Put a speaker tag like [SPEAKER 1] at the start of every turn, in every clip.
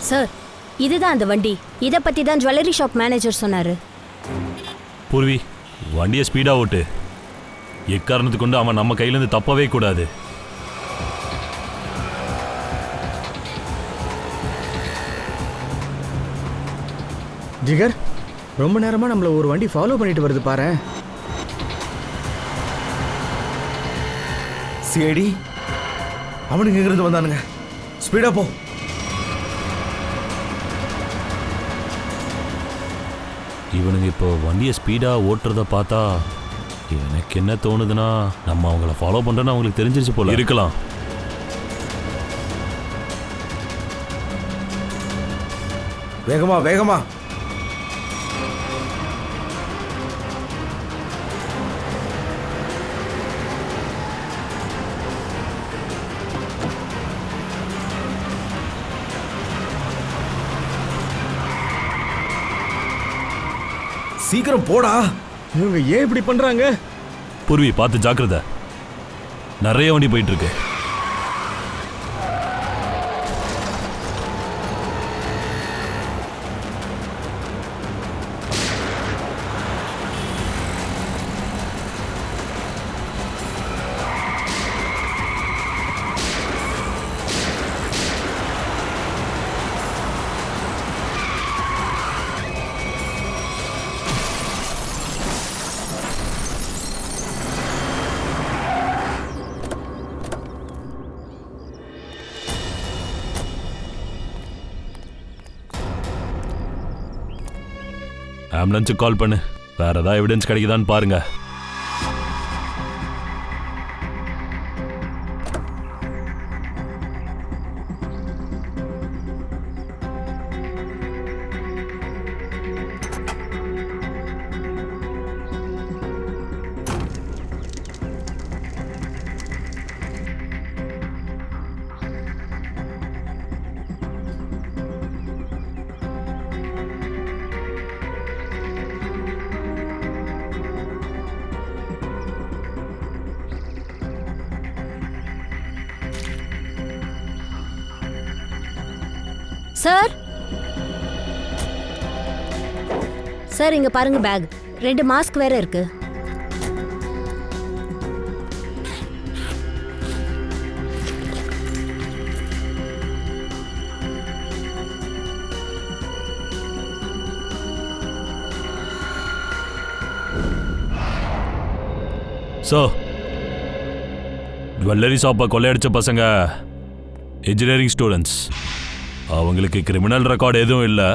[SPEAKER 1] Sir, இதுதான் அந்த வண்டி. இதை பற்றி தான் ஜுவல்லரி ஷாப் மேனேஜர் சொன்னார்.
[SPEAKER 2] பூர்வி, வண்டியை ஸ்பீடாக ஓட்டு. எக்காரணத்துக்கு கொண்டு அவன் நம்ம கையிலேருந்து தப்பவே கூடாது.
[SPEAKER 3] ஜிகர், ரொம்ப நேரமாக நம்மளை ஒரு வண்டி ஃபாலோ பண்ணிட்டு வருது பாரு.
[SPEAKER 4] சிஐடி அவனுக்கு எங்கிருந்து வந்தானுங்க? ஸ்பீடா போ.
[SPEAKER 2] இவனுங்க இப்போ வண்டியை ஸ்பீடாக ஓட்டுறத பார்த்தா எனக்கு என்ன தோணுதுன்னா, நம்ம அவங்கள ஃபாலோ பண்ணுறோன்னு அவங்களுக்கு தெரிஞ்சிருச்சு போல இருக்கலாம்.
[SPEAKER 4] வேகமா வேகமா. சீக்கிரம் போடா.
[SPEAKER 3] இவங்க ஏன் இப்படி பண்றாங்க?
[SPEAKER 2] பூர்வி, பார்த்து ஜாக்கிரதை. நிறைய வண்டி போயிட்டு இருக்கு. ஆம்புலன்ஸுக்கு கால் பண்ணு. வேற ஏதாவது எவிடன்ஸ் கிடைக்குதான்னு பாருங்க.
[SPEAKER 1] சார், சார் இங்க பாருங்க, பேக் 2 மாஸ்க் வேற இருக்கு.
[SPEAKER 2] ஸோ, ஜுவல்லரி ஷாப்பை கொள்ளையடிச்ச பசங்க இன்ஜினியரிங் ஸ்டூடெண்ட்ஸ். அவங்களுக்கு கிரிமினல் ரெக்கார்டு எதுவும் இல்லை.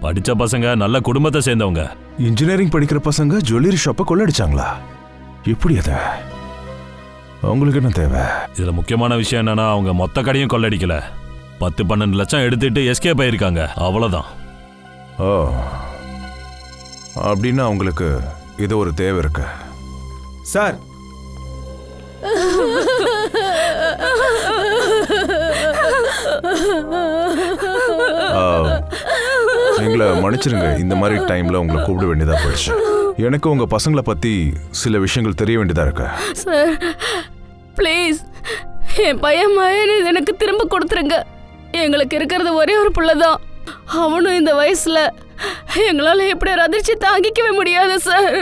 [SPEAKER 2] படித்த பசங்க நல்ல குடும்பத்தை சேர்ந்தவங்க.
[SPEAKER 5] இன்ஜினியரிங் படிக்கிற பசங்க ஜுவல்லரி ஷாப்பை கொள்ளடிச்சாங்களா? எப்படி அத? அவங்களுக்கு என்ன தேவை?
[SPEAKER 2] இதில் முக்கியமான விஷயம் என்னன்னா, அவங்க மொத்த கடையும் கொள்ளடிக்கல. 10-12 லட்சம் எடுத்துட்டு எஸ்கேப் ஆயிருக்காங்க. அவ்வளோதான்.
[SPEAKER 5] ஓ, அப்படின்னா அவங்களுக்கு இது ஒரு தேவை இருக்கு.
[SPEAKER 4] சார்,
[SPEAKER 5] எங்களை மன்னிச்சிருங்க. இந்த மாதிரி டைம்ல உங்களை கூப்பிட வேண்டியதா போயிடுச்சு. எனக்கு உங்க பசங்களை பத்தி சில விஷயங்கள் தெரிய வேண்டியதா இருக்கு.
[SPEAKER 6] சார் ப்ளீஸ், என் பையன் மயனை எனக்கு திரும்ப கொடுத்துருங்க. எங்களுக்கு இருக்கிறது ஒரே ஒரு புள்ள தான். அவனும் இந்த வயசுல எங்களால் எப்படி ஒரு அதிர்ச்சி தாங்கிக்கவே முடியாது சார்.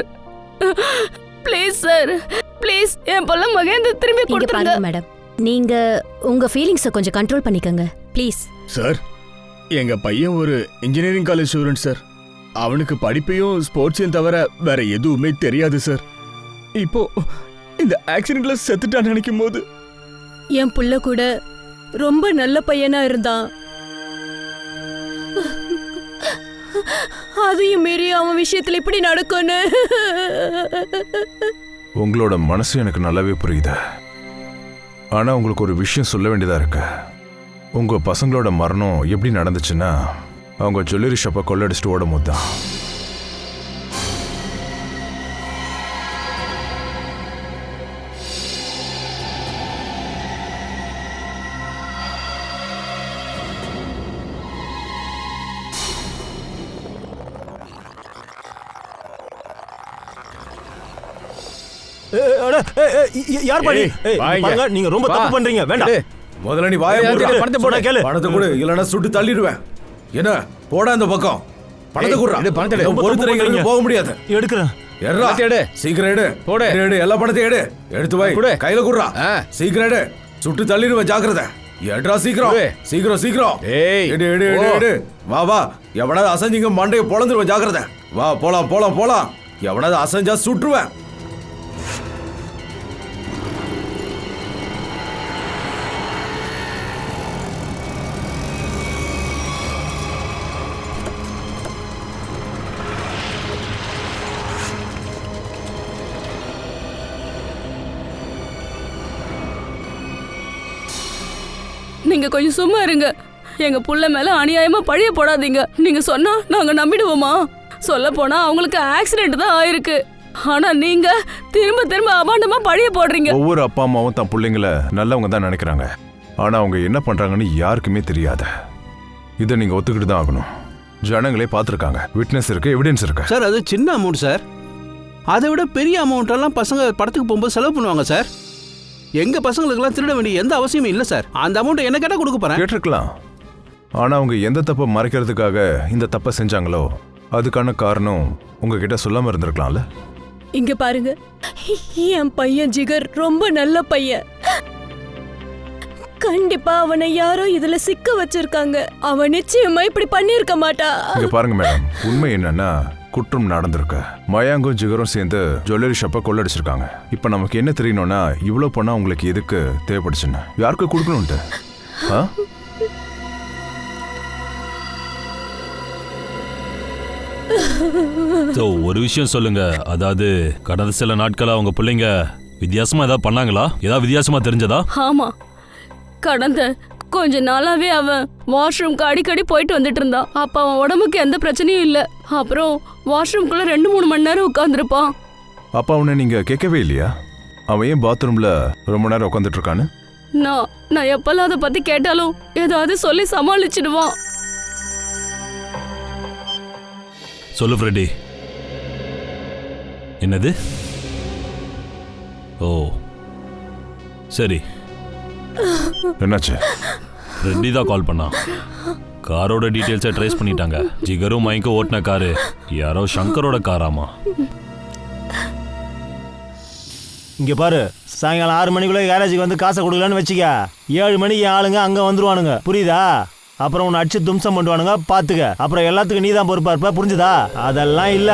[SPEAKER 6] ப்ளீஸ் சார், ப்ளீஸ் என் புள்ள மகேந்திர திரும்பி கொடுத்துருங்க.
[SPEAKER 1] மேடம், நீங்க உங்க ஃபீலிங்ஸை கொஞ்சம் கண்ட்ரோல் பண்ணிக்கங்க ப்ளீஸ்.
[SPEAKER 3] சார், எங்க பையன் ஒரு இன்ஜினியரிங் காலேஜ் ஸ்டூடெண்ட் சார். அவனுக்கு படிப்பையும் ஸ்போர்ட்ஸையும் தவிர வேற எதுவுமே தெரியாது சார். இப்போ இந்த ஆக்சிடென்ட்ல செத்துட்டான்னு நினைக்கும் போது
[SPEAKER 6] என் புள்ள கூட ரொம்ப நல்ல பையனா இருந்தான். அதையும் மீறி அவன் விஷயத்துல இப்படி நடக்கும்னு
[SPEAKER 5] உங்களோட மனசு எனக்கு நல்லாவே புரியுது. ஆனா உங்களுக்கு ஒரு விஷயம் சொல்ல வேண்டியதா இருக்கு. உங்க பசங்களோட மரணம் எப்படி நடந்துச்சுன்னா, அவங்க ஜுவல்லரி ஷாப்பை கொள்ளடிச்சிட்டு ஓடும் போது தான்.
[SPEAKER 7] யார் பாடி? நீங்க ரொம்ப தப்பு பண்றீங்க. வேண்டாம்.
[SPEAKER 4] முதல்ல நீ வாயை மூடு.
[SPEAKER 7] பணத்தை போட கேளு.
[SPEAKER 4] பணத்தை கொடு, இல்லைன்னா சுட்டு தள்ளிடுவேன். என்ன போடா இந்த பக்கம் பணத்தை
[SPEAKER 3] ஏய்,
[SPEAKER 4] குடுறா.
[SPEAKER 3] எடு, பணத்தை எடு.
[SPEAKER 4] இவன் ஒருத்தர் இங்க இருந்து போக முடியாது.
[SPEAKER 2] எடுக்கிறேன்.
[SPEAKER 4] எட்ரா.
[SPEAKER 3] பணத்தை எடு.
[SPEAKER 4] சீக்கிரம் எடு.
[SPEAKER 3] போடு.
[SPEAKER 4] எடு, எல்லா பணத்தையும் எடு. எடுத்து வை.
[SPEAKER 3] கொடு.
[SPEAKER 4] கையில குடுறா.
[SPEAKER 3] ஆ.
[SPEAKER 4] சீக்கிரம் எடு. சுட்டு தள்ளிடுவேன், ஜாக்கிரதை. எட்ரா சீக்கிரம்.
[SPEAKER 3] கொடு.
[SPEAKER 4] சீக்கிரம் சீக்கிரம்.
[SPEAKER 3] ஏய்.
[SPEAKER 4] எடு எடு எடு
[SPEAKER 3] ஓ.
[SPEAKER 4] எடு. வா வா. எவனாவது அசைஞ்சிங்க மண்டையை பொளந்துருவேன், ஜாக்கிரதை. வா போலாம் போலாம் போலாம். எவனாவது அசைஞ்சா சுட்டுருவேன்.
[SPEAKER 6] நீங்க கொஞ்சம் சும்மா இருங்க. எங்க புள்ள மேல அநியாயமா பழிய போடாதீங்க. நீங்க சொன்னா நாங்க நம்பிடுவோமா? சொல்ல போனா அவங்களுக்கு ஆக்சிடென்ட் தான் ஆயிருக்கு. ஆனா நீங்க திரும்ப திரும்ப அபாண்டமா பழிய போடுறீங்க.
[SPEAKER 5] ஒவ்வொரு அப்பா அம்மாவும் தன் பிள்ளைங்கள நல்லவங்க தான் நினைக்கிறாங்க. ஆனா அவங்க என்ன பண்றாங்கன்னு யாருக்குமே தெரியாது. இதை நீங்க ஒத்துக்கிட்டு தான் ஆகணும். ஜனங்களே பார்த்துருக்காங்க, விட்னஸ் இருக்கு, எவிடன்ஸ் இருக்கு.
[SPEAKER 7] சார் அது சின்ன அமௌண்ட் சார். அதை விட பெரிய அமௌண்ட் எல்லாம் பசங்க படத்துக்கு போகும்போது செலவு பண்ணுவாங்க சார். எங்க பசங்களுக்கெல்லாம் திருட வேண்டிய எந்த அவசியமும் இல்லை சார். அந்த அமௌண்ட் என்ன கேட்டா கொடுக்க போறேன்.
[SPEAKER 5] கேட்டிருக்கலாம். ஆனா அவங்க எந்த தப்பை மறைக்கிறதுக்காக இந்த தப்பை செஞ்சாங்களோ அதுக்கான காரணம் உங்ககிட்ட சொல்லாம இருந்திருக்கலாம்ல.
[SPEAKER 8] இங்க பாருங்க, என் பையன் ஜிகர் ரொம்ப நல்ல பையன். கண்டிப்பா அவனை யாரோ இதுல சிக்க வச்சிருக்காங்க. அவன் நிச்சயமா இப்படி பண்ணிருக்க மாட்டா.
[SPEAKER 5] இங்க பாருங்க மேடம், உண்மை என்னன்னா குற்றம் நடந்திருக்கு. மயாங்கும் ஜிகரும் சேர்ந்து ஜுவல்லரி ஷாப்பை கொள்ளடிச்சிருக்காங்க. இப்ப நமக்கு என்ன தெரியணும்னா இவ்வளவு பணம் உங்களுக்கு எதுக்கு தேவைப்படுச்சுன்னு, யாருக்கு கொடுக்கணும்ட்டு.
[SPEAKER 2] ஒரு விஷயம் சொல்லுங்க, அதாவது கடந்த சில நாட்களா அவங்க பிள்ளைங்க வித்தியாசமா ஏதாவது பண்ணாங்களா? ஏதாவது வித்தியாசமா தெரிஞ்சதா?
[SPEAKER 6] ஆமா, கடந்த கொஞ்ச நாளாவே அவன் வாஷ்ரூம்க்கு அடிக்கடி போயிட்டு வந்துட்டு இருந்தான். அப்ப அவன் உடம்புக்கு எந்த பிரச்சனையும் இல்ல. அப்புறம் வாஷ்ரூம்குள்ள 2-3 மணி நேரம் உட்கார்ந்துருப்பான்.
[SPEAKER 5] அப்ப அவனை நீங்க கேட்கவே இல்லையா? அவன் ஏன் பாத்ரூம்ல ரொம்ப நேரம் உட்காந்துட்டு இருக்கான்னு?
[SPEAKER 6] நான் எப்பெல்லாம் அதை பத்தி கேட்டாலும் ஏதாவது சொல்லி சமாளிச்சிடுவான்.
[SPEAKER 2] சொல்லு ஃப்ரெட்டி. என்னது? ஓ சரி.
[SPEAKER 5] என்னாச்சு?
[SPEAKER 2] ஃப்ரெட்டி தான் கால் பண்ணா. காரோட டீட்டெயில்ஸை ட்ரேஸ் பண்ணிட்டாங்க. ஜிகரும் மயங்கும் ஓட்டின காரு யாரோ சங்கரோட காராமா.
[SPEAKER 9] இங்க பாரு, சாயங்காலம் 6 மணிக்குள்ள கேரேஜுக்கு வந்து காசை கொடுக்கலான்னு வச்சுக்க. 7 மணிக்கு ஆளுங்க அங்க வந்துருவானுங்க, புரியுதா? அப்புறம் உன்னை அடிச்சு தும்சம் பண்ணுவானுங்க, பாத்துக்க. அப்புறம் எல்லாத்துக்கும் நீ தான் பொறுப்பா இருப்ப, புரிஞ்சுதா? அதெல்லாம் இல்ல.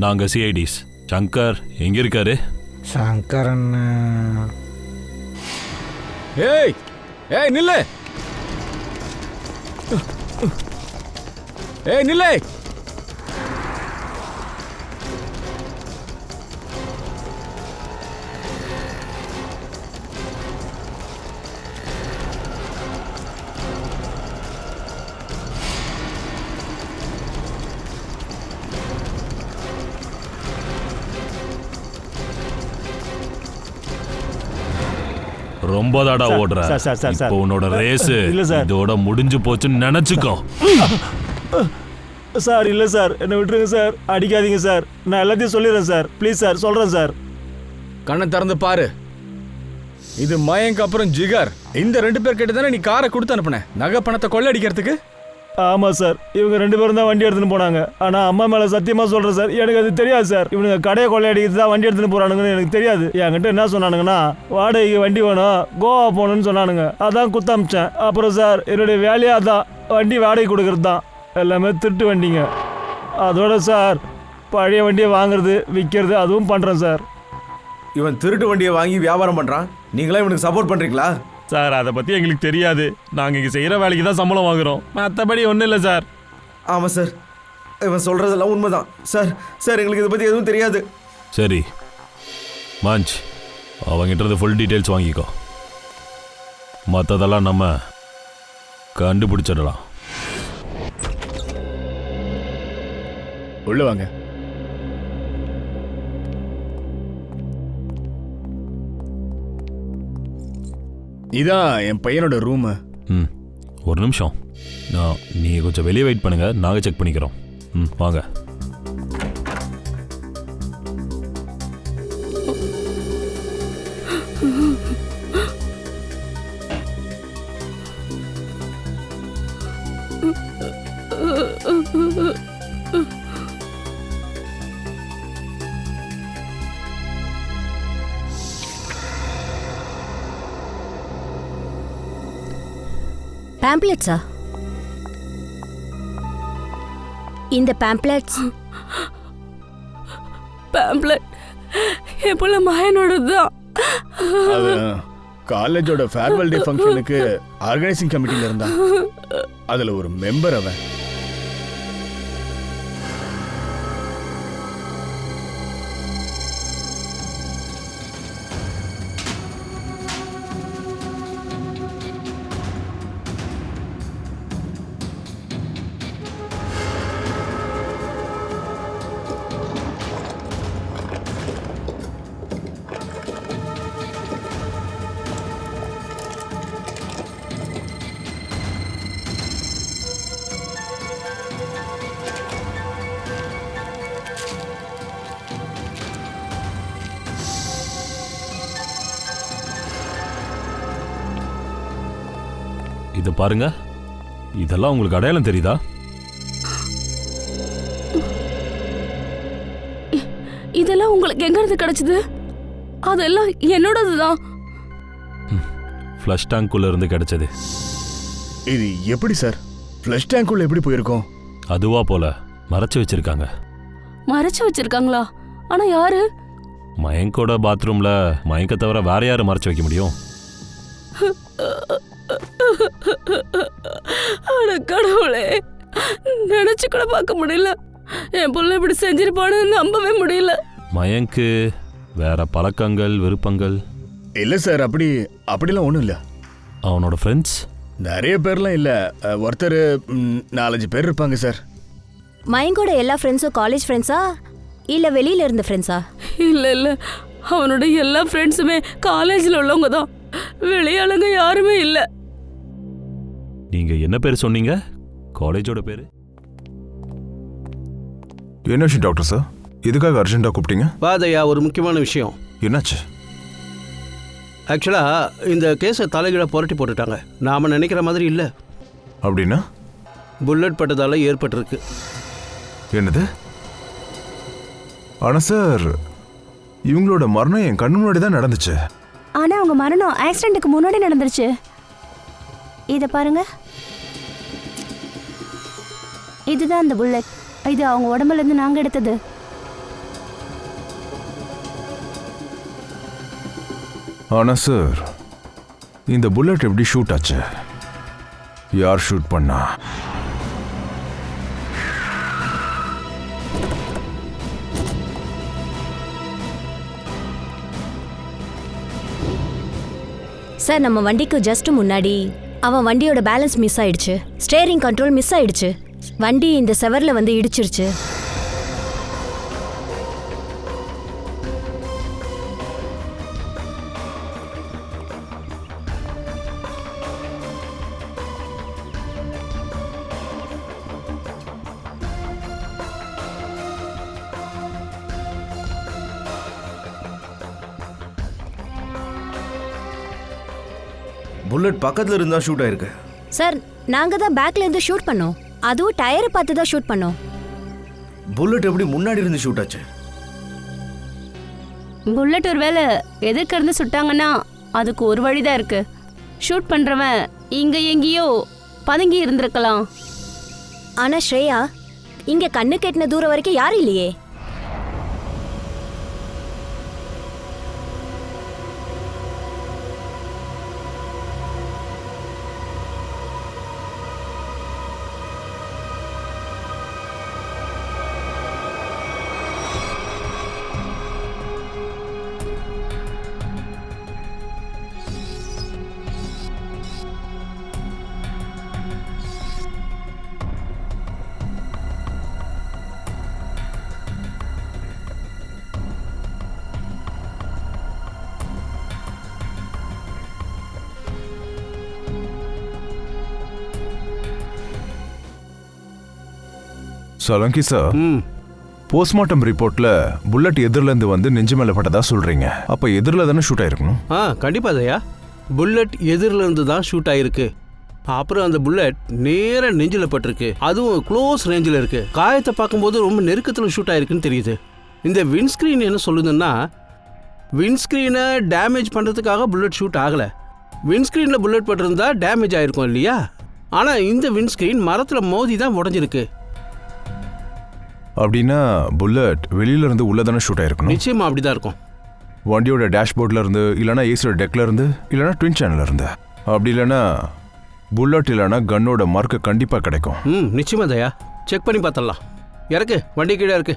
[SPEAKER 2] நாங்க சிஐடிஸ். சங்கர் எங்க இருக்காரு?
[SPEAKER 10] சங்கர் அண்ணா.
[SPEAKER 3] ஏய் ஏய் நில்லு. ஏய் நில்லு.
[SPEAKER 2] ரொம்ப தாடா ஓடுற. இப்போ உன்னோட ரேஸ் இதோட முடிஞ்சு போச்சுன்னு நினைச்சுக்கோ.
[SPEAKER 9] சார் இல்ல சார், என்ன விட்டுருங்க சார், அடிக்காதீங்க சார். நான் எல்லாத்தையும் சொல்லிடுறேன் சார், ப்ளீஸ் சார், சொல்றேன் சார்.
[SPEAKER 3] கண்ணை திறந்து பாரு. இது மயங்க் அப்புறம் ஜிகர். இந்த 2 பேர் கிட்ட தானே நீ காரை கொடுத்து அனுப்புன நகை பணத்தை கொள்ளடிக்கிறதுக்கு?
[SPEAKER 9] ஆமா சார், இவங்க 2 பேரும் தான் வண்டி எடுத்துன்னு போனாங்க. ஆனா அம்மா மேல சத்தியமா சொல்றேன் சார், எனக்கு அது தெரியாது சார். இவனுங்க கடையை கொள்ளையடிக்கிறது தான் வண்டி எடுத்துன்னு போறானுங்கன்னு எனக்கு தெரியாது. என்கிட்ட என்ன சொன்னானுங்கன்னா, வாடகைக்கு வண்டி வேணும், கோவா போகணும்னு சொன்னானுங்க. அதான் குத்தமிச்சேன். அப்புறம் சார் என்னுடைய வேலையா தான் வண்டி வாடகை கொடுக்கறது தான். எல்லாமே திருட்டு வண்டிங்க. அதோட சார் பழைய வண்டியை வாங்குறது விற்கிறது அதுவும் பண்றேன் சார்.
[SPEAKER 4] இவன் திருட்டு வண்டியை வாங்கி வியாபாரம் பண்றான், நீங்களா இவனுக்கு சப்போர்ட் பண்றீங்களா?
[SPEAKER 2] சார் அதை பத்தி எங்களுக்கு தெரியாது. நாங்க இங்க செய்யற வேலைக்கு தான் சம்பளம் வாங்குறோம், மற்றபடி ஒன்றும் இல்லை சார்.
[SPEAKER 4] ஆமா சார், இவன் சொல்றதெல்லாம் உண்மைதான் சார். சார் எங்களுக்கு இதை பத்தி எதுவும் தெரியாது.
[SPEAKER 2] சரி மஞ்ச், அவங்கிட்ட ஃபுல் டீட்டெயில்ஸ் வாங்கிக்கோ. மற்றதெல்லாம் நம்ம கண்டுபிடிச்சிடலாம்.
[SPEAKER 3] உள்ள வாங்க. இதான் என் பையனோட ரூம்.
[SPEAKER 2] ஒரு நிமிஷம், நீங்க கொஞ்சம் வெளியே வெயிட் பண்ணுங்க, நாங்க செக் பண்ணிக்கிறோம். வாங்க.
[SPEAKER 1] பேம்ப்ளெட்ஸா? இந்த பேம்ப்ளெட்ஸ்
[SPEAKER 6] பேம்ப்ளெட் என் புள்ள மகனோடது தான்.
[SPEAKER 3] அது காலேஜோட ஃபேர்வெல் டே ஃபங்க்ஷனுக்கு ஆர்கனைசிங் கமிட்டில இருந்தான். அதுல ஒரு மெம்பர் அவன்.
[SPEAKER 2] இது பாருங்க, இதெல்லாம் உங்களுக்கு அடையாளம் தெரியுதா?
[SPEAKER 6] இதெல்லாம் உங்களுக்கு எங்க இருந்து கிடைச்சது? அதெல்லாம் என்னோடதுதான்.
[SPEAKER 2] ஃப்ளஷ் டேங்க்குள்ள இருந்து கிடைச்சது.
[SPEAKER 3] இது எப்படி சார் ஃப்ளஷ் டேங்க்குள்ள எப்படி போயிருக்கோம்?
[SPEAKER 2] அதுவா போல மறைச்சு வச்சிருக்காங்க.
[SPEAKER 6] மறைச்சு வச்சிருக்காங்களா? ஆனா யாரு?
[SPEAKER 2] மயங்கோட பாத்ரூம்ல மயங்க தவிர வேற யாரு மறைச்சு வைக்க முடியும்?
[SPEAKER 6] அட கடவுளே, நினைச்சு கூட பார்க்க முடியல. என் புள்ள இப்படி செஞ்சிருப்பான்னு நம்பவே முடியல.
[SPEAKER 2] மயங்கு வேற பழக்கங்கள் விருப்பங்கள்?
[SPEAKER 3] இல்ல சார், அப்படிலாம் ஒண்ணும் இல்ல.
[SPEAKER 2] அவனோட ஃப்ரெண்ட்ஸ்
[SPEAKER 3] நிறைய பேர்லாம் இல்ல, ஒருத்தர் 4-5 பேர் இருப்பாங்க சார்.
[SPEAKER 1] மயங்கோட எல்லா ஃப்ரெண்ட்ஸும் காலேஜ் ஃப்ரெண்ட்ஸா இல்ல வெளியில இருந்த ஃப்ரெண்ட்ஸா?
[SPEAKER 6] இல்ல அவனோட எல்லா ஃப்ரெண்ட்ஸுமே காலேஜ்ல உள்ளவங்க தான். வெளியாளுங்க யாருமே இல்ல.
[SPEAKER 2] நீங்க என்ன பேர் சொன்னீங்க? காலேஜோட பேரு
[SPEAKER 5] என்ன விஷயம் டாக்டர் சார்? எதுக்காக அர்ஜென்ட்டா கூப்பிட்டீங்க?
[SPEAKER 7] பாதையா, ஒரு முக்கியமான விஷயம்.
[SPEAKER 5] என்னாச்சு?
[SPEAKER 7] ஆக்சுவலா இந்த கேஸை தலைகீழ புரட்டி போட்டுட்டாங்க. நாம நினைக்கிற மாதிரி இல்ல.
[SPEAKER 5] அப்படின்னா?
[SPEAKER 7] புல்லட் பட்டதால ஏற்பட்டிருக்கு.
[SPEAKER 5] என்னது? ஆனா சார், இவங்களோட மரணம் என் கண்ணு முன்னாடி தான் நடந்துச்சு.
[SPEAKER 8] ஆனா அவங்க மரணம் ஆக்சிடென்ட்டுக்கு முன்னாடி நடந்துருச்சு. இத பாருங்க, இதுதான் அந்த புல்லட். இது அவங்க உடம்புல இருந்து நாங்க எடுத்தது.
[SPEAKER 5] ஆனா சார், இந்த புல்லட் எப்படி ஷூட் ஆச்சு? யார் ஷூட் பண்ணா?
[SPEAKER 1] சார், நம்ம வண்டிக்கு ஜஸ்ட் முன்னாடி அவன் வண்டியோட பேலன்ஸ் மிஸ் ஆயிடுச்சு. ஸ்டேரிங் கண்ட்ரோல் மிஸ் ஆயிடுச்சு. வண்டி இந்த செவர்ல வந்து இடிச்சிருச்சு.
[SPEAKER 4] புல்லட் பக்கத்துல இருந்தா ஷூட் ஆயிருக்கு.
[SPEAKER 1] சார், நாங்க தான் பேக்ல இருந்து ஷூட் பண்ணோம். அதுவும் டயரை பார்த்து தான் ஷூட் பண்ணோம்.
[SPEAKER 4] புல்லட் எப்படி முன்னாடி இருந்து ஷூட் ஆச்சு?
[SPEAKER 6] புல்லட் ஒருவேளை எதிர்க்க இருந்து சுட்டாங்கன்னா அதுக்கு ஒரு வழிதான் இருக்கு. ஷூட் பண்றவன் இங்க எங்கேயோ பதுங்கி இருந்திருக்கலாம்.
[SPEAKER 1] ஆனா ஸ்ரேயா, இங்க கண்ணு கெட்டின தூரம் வரைக்கும் யாரும் இல்லையே.
[SPEAKER 5] சலங்கி சார், போஸ்ட்மார்ட்டம் ரிப்போர்ட்ல புல்லட் எதிரில இருந்து வந்து நெஞ்சு மேல பட்டதா சொல்றீங்க. அப்ப எதிரில தானே ஷூட் ஆயிருக்கணும்?
[SPEAKER 7] கண்டிப்பா தயா, புல்லட் எதிரில இருந்து தான் ஷூட் ஆயிருக்கு. அப்புறம் அந்த புல்லட் நேரா நெஞ்சில் பட்டிருக்கு, அதுவும் க்ளோஸ் ரேஞ்சில் இருக்கு. காயத்தை பார்க்கும்போது ரொம்ப நெருக்கத்தில் ஷூட் ஆயிருக்குன்னு தெரியுது. இந்த விண்ட்ஸ்க்ரீன் என்ன சொல்லுதுன்னா, விண்ட்ஸ்க்ரீனை டேமேஜ் பண்ணுறதுக்காக புல்லட் ஷூட் ஆகலை. விண்ட்ஸ்க்ரீனில் புல்லட் பட்டிருந்தா டேமேஜ் ஆயிருக்கும் இல்லையா? ஆனால் இந்த விண்ட்ஸ்க்ரீன் மரத்தில் மோதி தான் உடஞ்சிருக்கு.
[SPEAKER 5] அப்படின்னா புல்லட் வெளியில இருந்து உள்ள தானே ஷூட் ஆயிருக்கணும்.
[SPEAKER 7] நிச்சயமா அப்படிதான் இருக்கும்.
[SPEAKER 5] வண்டியோட டேஷ்போர்ட்ல இருந்து, இல்லைனா ஏசியோட டெக்ல இருந்து, இல்லைனா ட்வின் சேனல்ல இருந்து. அப்படி இல்லைன்னா புல்லட் இல்லைனா கன்னோட மார்க்கு கண்டிப்பா கிடைக்கும்.
[SPEAKER 7] நிச்சயமா தயா, செக் பண்ணி பார்த்தலாம். இறக்கு, வண்டி கீழே இருக்கு.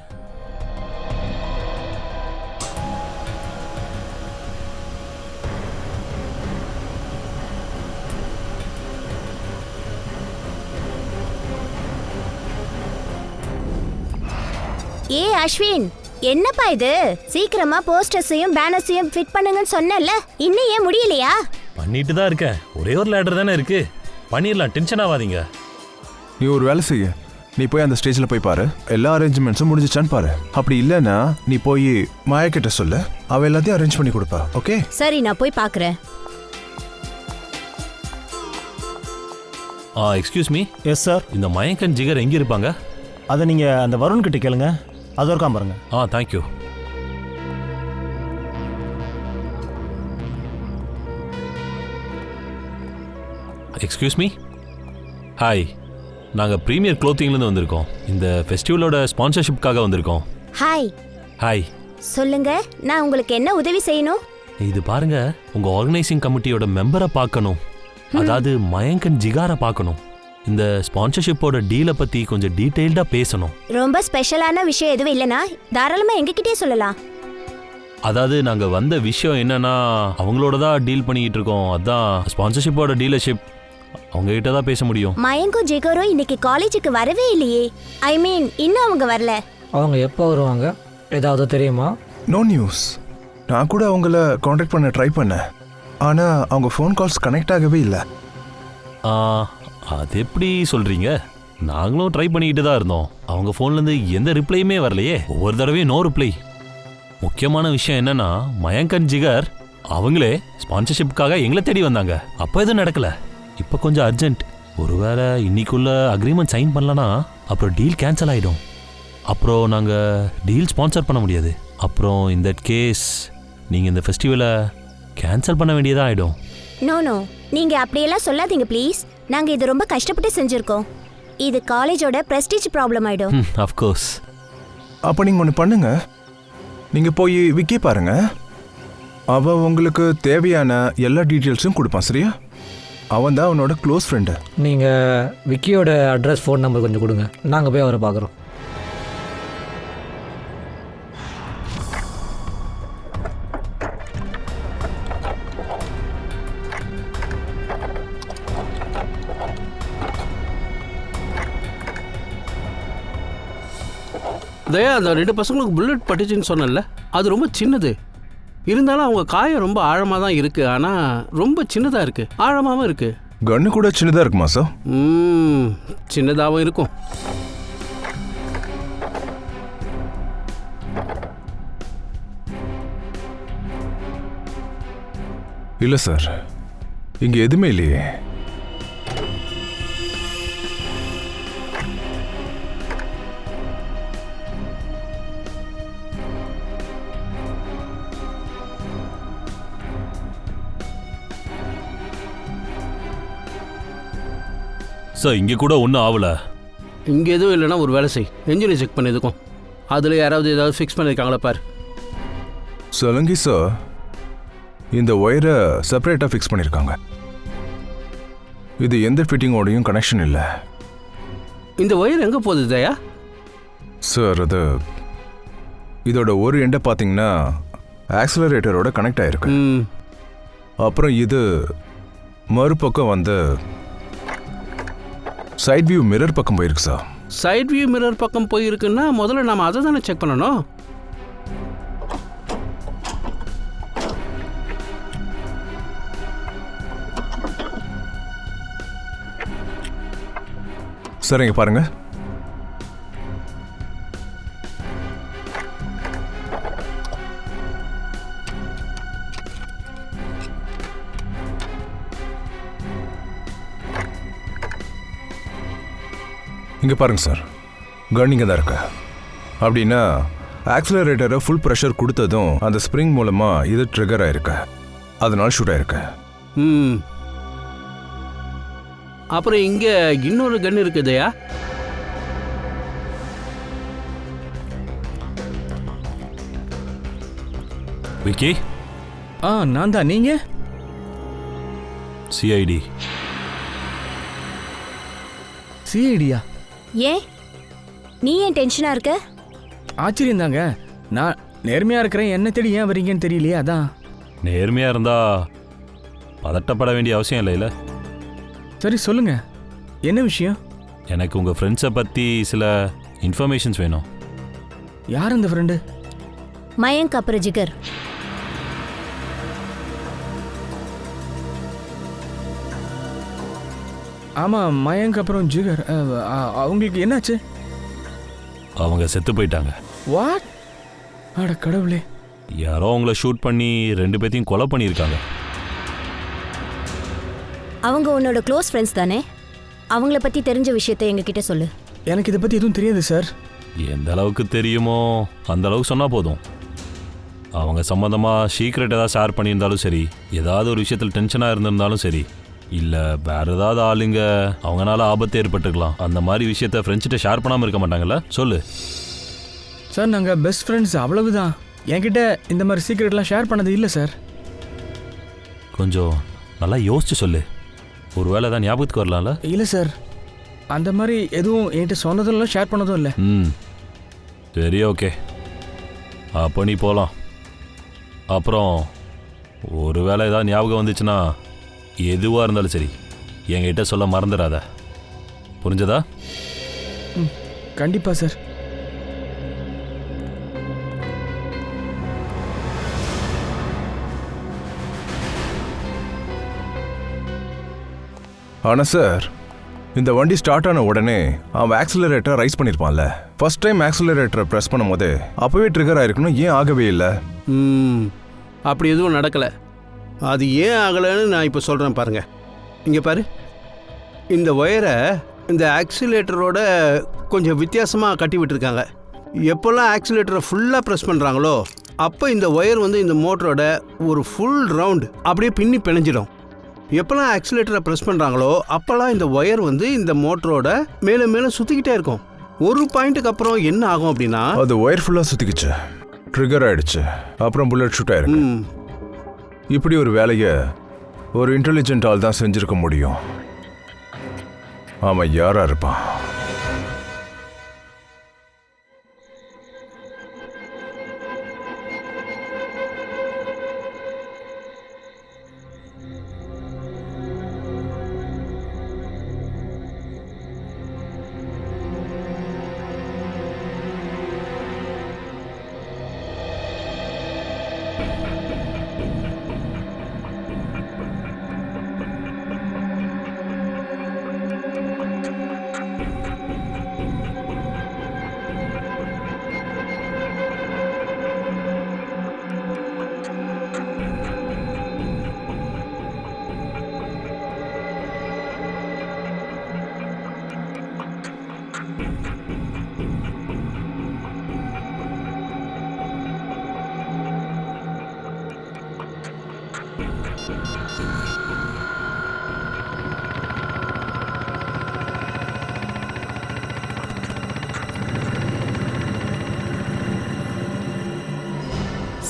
[SPEAKER 1] ஏ அஸ்வின், என்னப்பா இது? சீக்கிரமா போஸ்டர்ஸையும் பேனர்ஸையும் ஃபிட் பண்ணுங்கன்னு சொன்னல, இன்னும் ஏன் முடியலையா?
[SPEAKER 2] பண்ணிட்டு தான் இருக்கேன். ஒரே ஒரு லேடர் தானே இருக்கு, பண்ணிடலாம். டென்ஷன் ஆகாதீங்க.
[SPEAKER 5] நீ ஒரு வேலை செய்ய, நீ போய் அந்த ஸ்டேஜில் போய் பாரு, எல்லா அரேஞ்ச்மெண்ட்ஸும் முடிஞ்சிச்சான்னு பாரு. அப்படி இல்லைன்னா நீ போய் மாயா கிட்ட சொல்லு, அவ எல்லாத்தையும் அரேஞ்ச் பண்ணி கொடுப்பா. ஓகே?
[SPEAKER 1] சரி, நான் போய் பார்க்குறேன்.
[SPEAKER 2] Excuse me.
[SPEAKER 9] Yes sir.
[SPEAKER 2] இந்த மயங்க் அண்ட் ஜிகர் எங்கே இருப்பாங்க?
[SPEAKER 9] அதை நீங்கள் அந்த வருண் கிட்ட கேளுங்க, அது இருக்காம பாருங்க.
[SPEAKER 2] தேங்க்யூ. Excuse me. ஹாய், நாங்கள் ப்ரீமியர் க்ளோத்திங்லேருந்து வந்திருக்கோம். இந்த ஃபெஸ்டிவலோட ஸ்பான்சர்ஷிப்காக வந்திருக்கோம்.
[SPEAKER 1] ஹாய்.
[SPEAKER 2] ஹாய்.
[SPEAKER 1] சொல்லுங்க, நான் உங்களுக்கு என்ன உதவி செய்யணும்?
[SPEAKER 2] இது பாருங்க, உங்கள் ஆர்கனைசிங் கமிட்டியோட மெம்பரை பார்க்கணும். அதாவது மயங்க் அண்ட் ஜிகாரை பார்க்கணும். இந்த ஸ்பான்சர்ஷிப்போட டீலை பற்றி கொஞ்சம் டீட்டெயில்டாக பேசணும்.
[SPEAKER 1] ரொம்ப ஸ்பெஷலான விஷயம் எதுவும் இல்லைனா தாராளமாக எங்ககிட்டே சொல்லலாம்.
[SPEAKER 2] அதாவது நாங்கள் வந்த விஷயம் என்னன்னா, அவங்களோட தான் டீல் பண்ணிக்கிட்டு இருக்கோம். அதான் ஸ்பான்சர்ஷிப்போட டீலர்ஷிப் அவங்ககிட்ட தான் பேச முடியும்.
[SPEAKER 1] மயங்கும் ஜிகரும் இன்னைக்கு காலேஜுக்கு வரவே இல்லையே. ஐ மீன், இன்னும் அவங்க வரல.
[SPEAKER 10] அவங்க எப்போ வருவாங்க, ஏதாவது தெரியுமா?
[SPEAKER 5] No news. நான் கூட அவங்கள காண்டாக்ட் பண்ண ட்ரை பண்ணேன், ஆனால் அவங்க ஃபோன் கால்ஸ் கனெக்ட் ஆகவே இல்லை.
[SPEAKER 2] அது எப்படி சொல்கிறீங்க? நாங்களும் ட்ரை பண்ணிக்கிட்டு தான் இருந்தோம். அவங்க ஃபோன்லேருந்து எந்த ரிப்ளையுமே வரலையே. ஒவ்வொரு தடவையும் நோ ரிப்ளை. முக்கியமான விஷயம் என்னன்னா, மயங்க் அண்ட் ஜிகர் அவங்களே ஸ்பான்சர்ஷிப்புக்காக எங்களை தேடி வந்தாங்க. அப்போ எதுவும் நடக்கலை. இப்போ கொஞ்சம் அர்ஜென்ட். ஒருவேளை இன்னைக்குள்ள அக்ரிமெண்ட் சைன் பண்ணலன்னா அப்புறம் டீல் கேன்சல் ஆகிடும். அப்புறம் நாங்கள் டீல் ஸ்பான்சர் பண்ண முடியாது. அப்புறம் இந்த கேஸ் நீங்கள் இந்த ஃபெஸ்டிவலை கேன்சல் பண்ண வேண்டியதாக ஆகிடும்.
[SPEAKER 1] நோ நோ, நீங்கள் அப்படியெல்லாம் சொல்லாதீங்க ப்ளீஸ். நாங்கள் இது ரொம்ப கஷ்டப்பட்டு செஞ்சுருக்கோம். இது காலேஜோட ப்ரெஸ்டீஜ் ப்ராப்ளம் ஆகிடும்.
[SPEAKER 2] அஃப்கோர்ஸ்.
[SPEAKER 5] அப்போ நீங்கள் ஒன்று பண்ணுங்க, நீங்கள் போய் விக்கி பாருங்க. அவன் உங்களுக்கு தேவையான எல்லா டீட்டெயில்ஸும் கொடுப்பான். சரியா? அவன் தான் அவனோட க்ளோஸ் ஃப்ரெண்டு.
[SPEAKER 10] நீங்கள் விக்கியோட அட்ரஸ், ஃபோன் நம்பர் கொஞ்சம் கொடுங்க, நாங்கள் போய் அவரை பார்க்குறோம்.
[SPEAKER 7] தயா, அந்த 2 பசங்களுக்கு புல்லட் பட்டுச்சுன்னு சொன்னல, அது ரொம்ப சின்னது. இருந்தாலும் அவங்க காயம் ரொம்ப ஆழமாக தான் இருக்கு. ஆனால் ரொம்ப சின்னதாக இருக்கு, ஆழமாகவும் இருக்கு.
[SPEAKER 5] கன்னு கூட சின்னதாக இருக்குமா சார்?
[SPEAKER 7] சின்னதாகவும் இருக்கும்.
[SPEAKER 5] இல்லை சார், இங்கே எதுவுமே இல்லையே.
[SPEAKER 2] சார், இங்கே கூட ஒன்றும் ஆகலை.
[SPEAKER 7] இங்கே எதுவும் இல்லைன்னா ஒரு வேலை செய், என்ஜினை செக் பண்ணதுக்கும் அதில் யாராவது ஏதாவது ஃபிக்ஸ் பண்ணியிருக்காங்களா பாரு.
[SPEAKER 5] சொல்லுங்க சார், இந்த ஒயரை செப்பரேட்டாக ஃபிக்ஸ் பண்ணியிருக்காங்க. இது எந்த ஃபிட்டிங்கோடையும் கனெக்ஷன் இல்லை.
[SPEAKER 7] இந்த ஒயர் எங்கே போகுது தயா?
[SPEAKER 5] சார், அது இதோட ஒரு எண்டை பார்த்தீங்கன்னா ஆக்சிலரேட்டரோட கனெக்ட் ஆகிருக்கு. அப்புறம் இது மறுபக்கம் வந்து சைட் வியூ மிரர் பக்கம் போயிருக்கு சார்.
[SPEAKER 7] சைட் வியூ மிரர் பக்கம் போயிருக்குன்னா முதல்ல நாம் அதை தானே செக் பண்ணணும்.
[SPEAKER 5] சரிங்க, பாருங்க. இங்கே பாருங்க சார், கன் இங்கே தான் இருக்கு. அப்படின்னா ஆக்சிலரேட்டரை ஃபுல் ப்ரெஷர் கொடுத்ததும் அந்த ஸ்ப்ரிங் மூலமாக இது ட்ரிகர் ஆயிருக்கு, அதனால ஷூட் ஆயிருக்கு.
[SPEAKER 7] ம். அப்புறம் இங்கே இன்னொரு கன் இருக்குதையா?
[SPEAKER 2] விக்கி,
[SPEAKER 3] நான் தான். நீங்க?
[SPEAKER 2] சிஐடி.
[SPEAKER 3] சிஐடியா?
[SPEAKER 1] ஏன் நீ ஏன் டென்ஷனா இருக்க?
[SPEAKER 3] ஆச்சரியம் தாங்க. நான் நேர்மையா இருக்கிறேன், என்ன தேடி ஏன் வரீங்கன்னு தெரியலையே, அதான்.
[SPEAKER 2] நேர்மையாக இருந்தா பதட்டப்பட வேண்டிய அவசியம் இல்லைல்ல.
[SPEAKER 3] சரி சொல்லுங்க, என்ன விஷயம்?
[SPEAKER 2] எனக்கு உங்கள் ஃப்ரெண்ட்ஸை பற்றி சில இன்ஃபர்மேஷன்ஸ் வேணும்.
[SPEAKER 3] யார் அந்த ஃப்ரெண்டு?
[SPEAKER 1] மயங்க் அப்புறம் ஜிகர்.
[SPEAKER 3] ஆமாம், மயங்க் அப்புறம் ஜிகர். அவங்களுக்கு என்னாச்சு?
[SPEAKER 2] அவங்க செத்து போயிட்டாங்க.
[SPEAKER 3] வாட்? அட கடவுளே.
[SPEAKER 2] யாரோ அவங்கள ஷூட் பண்ணி 2 பேத்தையும் கொலை பண்ணியிருக்காங்க.
[SPEAKER 1] அவங்க உன்னோட க்ளோஸ் ஃப்ரெண்ட்ஸ் தானே? அவங்கள பற்றி தெரிஞ்ச விஷயத்தை எங்ககிட்ட சொல்லு.
[SPEAKER 3] எனக்கு இதை பற்றி எதுவும் தெரியாது சார்.
[SPEAKER 2] எந்த அளவுக்கு தெரியுமோ அந்த அளவுக்கு சொன்னால் போதும். அவங்க சம்மந்தமாக சீக்ரெட் ஏதாவது ஷேர் பண்ணியிருந்தாலும் சரி, ஏதாவது ஒரு விஷயத்தில் டென்ஷனாக இருந்திருந்தாலும் சரி, இல்லை வேறு ஏதாவது ஆளுங்க அவங்களால ஆபத்து ஏற்பட்டுருக்கலாம், அந்த மாதிரி விஷயத்த ஃப்ரெண்ட்ஸ்கிட்ட ஷேர் பண்ணாமல் இருக்க மாட்டாங்கல்ல? சொல்லு.
[SPEAKER 3] சார் நாங்கள் பெஸ்ட் ஃப்ரெண்ட்ஸ், அவ்வளவுதான். என்கிட்ட இந்த மாதிரி சீக்ரெட்லாம் ஷேர் பண்ணது இல்லை சார்.
[SPEAKER 2] கொஞ்சம் நல்லா யோசிச்சு சொல்லு, ஒரு வேளை தான் ஞாபகத்துக்கு வரலாம்ல?
[SPEAKER 3] இல்லை சார், அந்த மாதிரி எதுவும் என்கிட்ட சொன்னதும் இல்லை, ஷேர் பண்ணதும் இல்லை.
[SPEAKER 2] சரி, ஓகே. அப்போ நீ போகலாம். அப்புறம் ஒரு வேளை ஏதாவது ஞாபகம் வந்துச்சுன்னா எதுவாக இருந்தாலும் சரி என்கிட்ட சொல்ல மறந்துடாத, புரிஞ்சதா?
[SPEAKER 3] கண்டிப்பாக சார்.
[SPEAKER 5] ஆனால் சார், இந்த வண்டி ஸ்டார்ட் ஆன உடனே அவன் ஆக்சிலரேட்டரை ரைஸ் பண்ணியிருப்பான்ல. ஃபர்ஸ்ட் டைம் ஆக்சிலரேட்டரை ப்ரெஸ் பண்ணும் போது அப்போவே ட்ரிகர் ஆயிருக்கணும், ஏன் ஆகவே இல்லை?
[SPEAKER 7] அப்படி எதுவும் நடக்கலை. அது ஏன் ஆகலைன்னு நான் இப்போ சொல்கிறேன் பாருங்க. இங்கே பாரு, இந்த ஒயரை இந்த ஆக்சிலேட்டரோட கொஞ்சம் வித்தியாசமாக கட்டி விட்டுருக்காங்க. எப்போல்லாம் ஆக்சிலேட்டரை ஃபுல்லாக ப்ரெஸ் பண்ணுறாங்களோ அப்போ இந்த ஒயர் வந்து இந்த மோட்டரோட ஒரு ஃபுல் ரவுண்டு அப்படியே பின்னி பிணைஞ்சிடும். எப்போல்லாம் ஆக்சிலேட்டரை ப்ரெஸ் பண்ணுறாங்களோ அப்போல்லாம் இந்த ஒயர் வந்து இந்த மோட்டரோட மேலே மேலே சுற்றிக்கிட்டே இருக்கும். ஒரு பாயிண்ட்டுக்கு அப்புறம் என்ன ஆகும் அப்படின்னா,
[SPEAKER 5] அது ஒயர் ஃபுல்லாக சுற்றிக்கிச்சு, ட்ரிகர் ஆயிடுச்சு, அப்புறம் புல்லட் ஷூட் ஆயிருக்கு. இப்படி ஒரு வேலையை ஒரு இன்டெலிஜென்ட் ஆள் தான் செஞ்சிருக்க முடியும். அவன் யாரா இருப்பான்?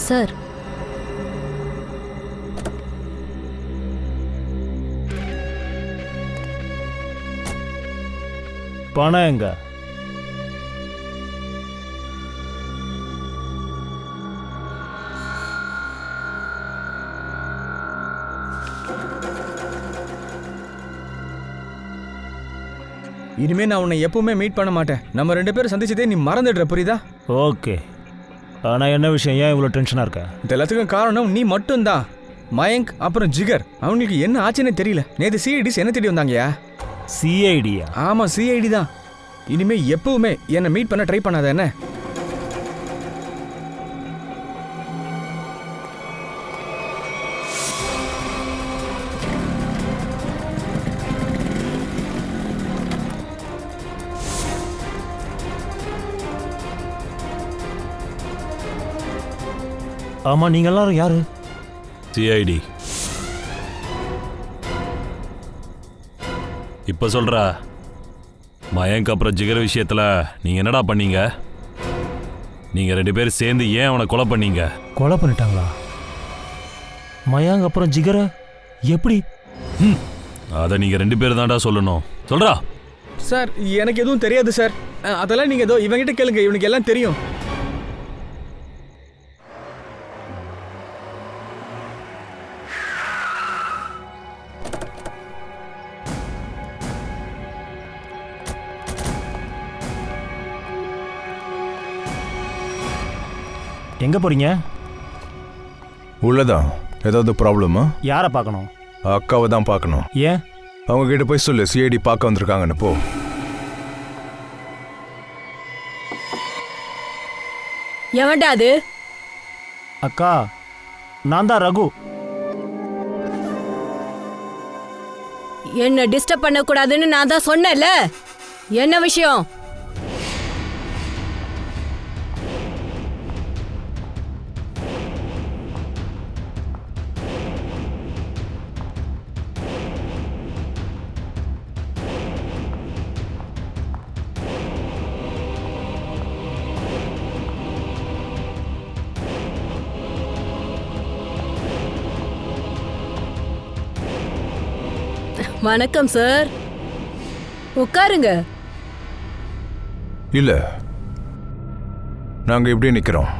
[SPEAKER 1] சார்,
[SPEAKER 9] பணம் எங்க?
[SPEAKER 3] இனிமே நான் உன்னை எப்பவுமே மீட் பண்ண மாட்டேன். நம்ம 2 பேரும் சந்திச்சதே நீ மறந்துடுற, புரியுதா?
[SPEAKER 9] ஓகே, ஆனால் என்ன விஷயம், ஏன் இவ்வளோ டென்ஷனாக இருக்க?
[SPEAKER 3] இது எல்லாத்துக்கும் காரணம் நீ மட்டும்தான். மயங்க் அப்புறம் ஜிகர், அவங்களுக்கு என்ன ஆச்சுன்னே தெரியல. நேற்று சிஐடிஸ் என்ன தேடி வந்தாங்கயா?
[SPEAKER 9] சிஐடியா?
[SPEAKER 3] ஆமாம், சிஐடி தான். இனிமே எப்பவுமே என்னை மீட் பண்ண ட்ரை பண்ணாத என்ன?
[SPEAKER 9] ஆமாம் நீங்கள் எல்லாரும் யாரு?
[SPEAKER 2] சிஐடி. இப்போ சொல்கிறா, மயங்க் அப்புறம் ஜிகர் விஷயத்தில் நீங்கள் என்னடா பண்ணீங்க? நீங்கள் 2 பேரும் சேர்ந்து ஏன் அவனை கொலை பண்ணீங்க?
[SPEAKER 9] கொலை பண்ணிட்டாங்களா? மயாங்க் அப்புறம் ஜிகரை எப்படி?
[SPEAKER 2] அதை நீங்கள் 2 பேர் தான்டா சொல்லணும். சொல்கிறா.
[SPEAKER 3] சார் எனக்கு எதுவும் தெரியாது சார். அதெல்லாம் நீங்கள் ஏதோ இவங்கிட்ட கேளுங்க, இவனுக்கு எல்லாம் தெரியும்.
[SPEAKER 9] எங்கே போகிறீங்க?
[SPEAKER 5] உள்ளதான். ஏதாவது ப்ராப்ளமா?
[SPEAKER 9] யாரை பார்க்கணும்?
[SPEAKER 5] அக்காவை தான் பார்க்கணும்.
[SPEAKER 9] ஏன்?
[SPEAKER 5] அவங்க கிட்ட போய் சொல்லு, சிஐடி பார்க்க வந்திருக்காங்கன்னு. போ.
[SPEAKER 8] எவன்டா அது?
[SPEAKER 9] அக்கா, நான் தான் ரகு.
[SPEAKER 8] என்ன டிஸ்டர்ப் பண்ணக்கூடாதுன்னு நான் தான் சொன்னேன்ல. என்ன விஷயம்? வணக்கம் சார், உட்காருங்க.
[SPEAKER 5] இல்ல, நாங்க இப்படியே நிக்கிறோம்.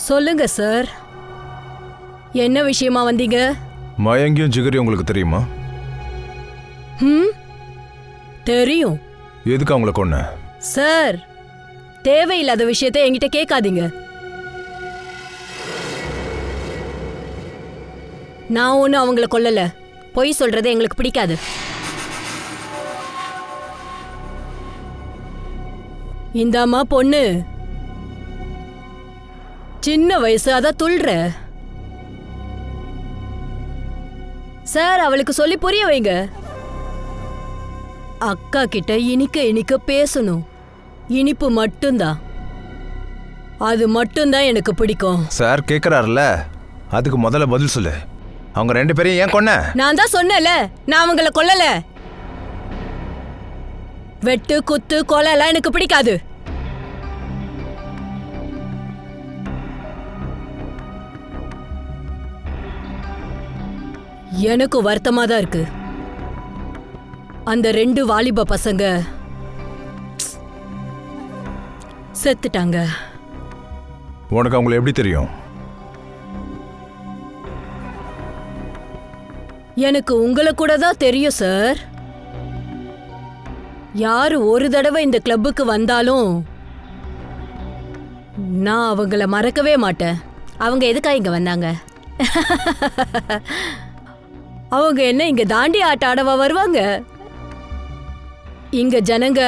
[SPEAKER 8] சொல்லுங்க சார், என்ன விஷயமா வந்தீங்க?
[SPEAKER 5] மயங்கியும் ஜிகரி உங்களுக்கு தெரியுமா?
[SPEAKER 8] தெரியும்.
[SPEAKER 5] எதுக்கு அவங்கள கொன்ன?
[SPEAKER 8] சார், தேவையில்லாத விஷயத்தை என்கிட்ட கேட்காதீங்க. நான் ஒன்றும் அவங்கள கொல்லல. பொய் சொல்றது எங்களுக்கு பிடிக்காது. இந்த அம்மா பொண்ணு சின்ன வயசு, அதான் துள்ற. சார், அவளுக்கு சொல்லி புரிய வைங்க. அக்கா கிட்ட இனிக்க இனிக்க பேசணும். இனிப்பு மட்டும்தான், அது மட்டும்தான் எனக்கு பிடிக்கும்.
[SPEAKER 5] சார் கேட்குறாருல, அதுக்கு முதல்ல பதில் சொல்லு. அவங்க 2 பேரையும் ஏன் கொன்ன?
[SPEAKER 8] நான் தான் சொன்னேன்ல, நான் அவங்கள கொல்லல. வெட்டு குத்து கொலை எல்லாம் எனக்கு பிடிக்காது. எனக்கு வருத்தமா தான் இருக்கு. அந்த 2 வாலிப பசங்க செத்துட்டாங்க.
[SPEAKER 5] உனக்கு அவங்களை எப்படி தெரியும்?
[SPEAKER 8] எனக்கு உங்களை கூட தான் தெரியும் சார். யாரு ஒரு தடவை இந்த கிளப்புக்கு வந்தாலும் நான் அவங்கள மறக்கவே மாட்டேன்.
[SPEAKER 1] அவங்க எதுக்காக இங்கே வந்தாங்க?
[SPEAKER 8] அவங்க என்ன இங்க தாண்டி ஆட்ட ஆடவா வருவாங்க? இங்க ஜனங்க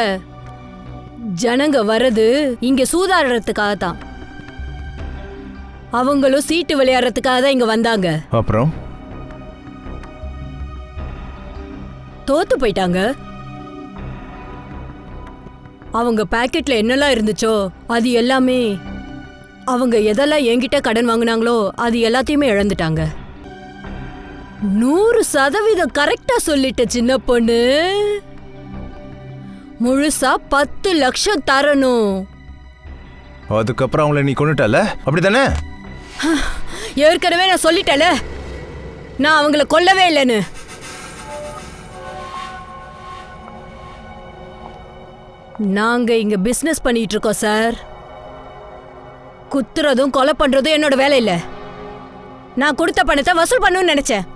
[SPEAKER 8] வர்றது இங்க சூதாடுறதுக்காக தான். அவங்களும் சீட்டு விளையாடுறதுக்காக தான் இங்க வந்தாங்க.
[SPEAKER 5] அப்புறம்
[SPEAKER 8] தோத்து போயிட்டாங்க. அவங்க பாக்கெட்ல என்னெல்லாம் இருந்துச்சோ அது எல்லாமே, அவங்க எதெல்லாம் என்கிட்ட கடன் வாங்கினாங்களோ அது எல்லாத்தையுமே இழந்துட்டாங்க. 100% கரெக்டா சொல்லிட்ட சின்ன பொண்ணு. முழுசா 10 லட்சம் தரணும்.
[SPEAKER 5] அதுக்கப்புறம் அவங்கள நீ கொன்னுட்டல, அப்படித்தானே?
[SPEAKER 8] ஏற்கனவே நான் சொல்லிட்டேல, நான் அவங்கள கொல்லவே இல்லைன்னு. நாங்க இங்க பிசினஸ் பண்ணிட்டு இருக்கோம் சார். குத்துறதும் கொலை பண்றதும் என்னோட வேலை இல்ல. நான் கொடுத்த பணத்தை வசூல் பண்ணணும்னு நினைச்சேன்,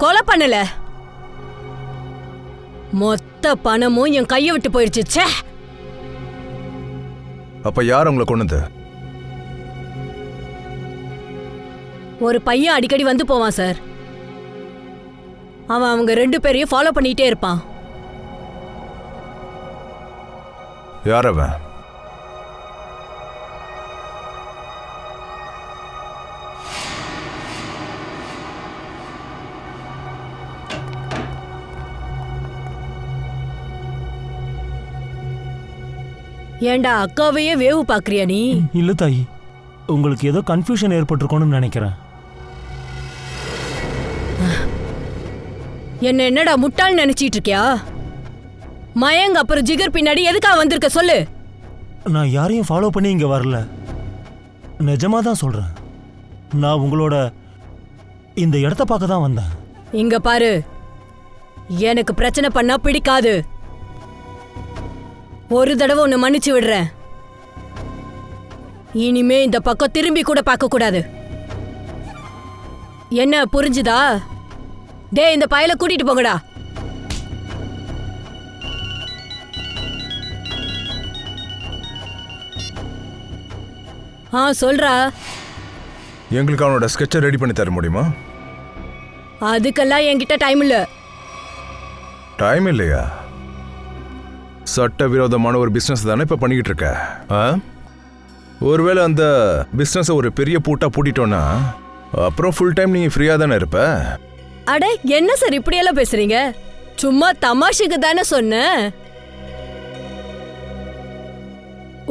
[SPEAKER 8] கொலை பண்ணல. மொத்த பணமும் என் கையை விட்டு போயிடுச்சு. ச்சே.
[SPEAKER 5] அப்ப யார் உங்களை கொன்னது?
[SPEAKER 8] ஒரு பையன் அடிக்கடி வந்து போவான் சார். அவன் அவங்க 2 பேரையும் ஃபாலோ பண்ணிட்டே இருப்பான்.
[SPEAKER 5] யார் அவன்?
[SPEAKER 8] ஏண்டா அக்காவையே வேவு பாக்குறியா நீ?
[SPEAKER 9] இல்லை தாயி, உங்களுக்கு ஏதோ கன்ஃபியூஷன் ஏற்பட்டிருக்கோன்னு நினைக்கிறேன்.
[SPEAKER 8] என்ன என்னடா முட்டாள் நினைச்சிட்டு இருக்கியா? மயங்க அப்புறம் ஜிகர் பின்னாடி எதுக்கா வந்திருக்க சொல்லு.
[SPEAKER 9] நான் யாரையும் ஃபாலோ பண்ணி இங்கே வரல, நிஜமாக தான் சொல்கிறேன். நான் உங்களோட இந்த இடத்த பார்க்க தான் வந்தேன்.
[SPEAKER 8] இங்க பாரு, எனக்கு பிரச்சனை பண்ணா பிடிக்காது. ஒரு தடவை உன்னை மன்னிச்சு விடுறேன். இனிமே இந்த பக்கம் திரும்பி கூட பார்க்க கூடாது. என்ன புரிஞ்சுதா? டேய், இந்த பயலை கூட்டிட்டு போங்கடா. சொல்றா.
[SPEAKER 5] எங்களுக்கு அவனோட ஸ்கெட்சை ரெடி பண்ணி தர முடியுமா?
[SPEAKER 8] அதுக்கெல்லாம் என்கிட்ட டைம் இல்ல.
[SPEAKER 5] டைம் இல்லையா? சட்டவிரோதமான ஒரு பிஸ்னஸ் தானே இப்போ பண்ணிக்கிட்டு இருக்க. ஒருவேளை அந்த பிஸ்னஸை ஒரு பெரிய பூட்டா பூட்டிட்டோன்னா அப்புறம் ஃபுல் டைம் நீங்கள் ஃப்ரீயாக தானே இருப்ப.
[SPEAKER 8] அட என்ன சார் இப்படியெல்லாம் பேசுறீங்க? சும்மா தமாஷுக்கு தானே சொன்னேன்.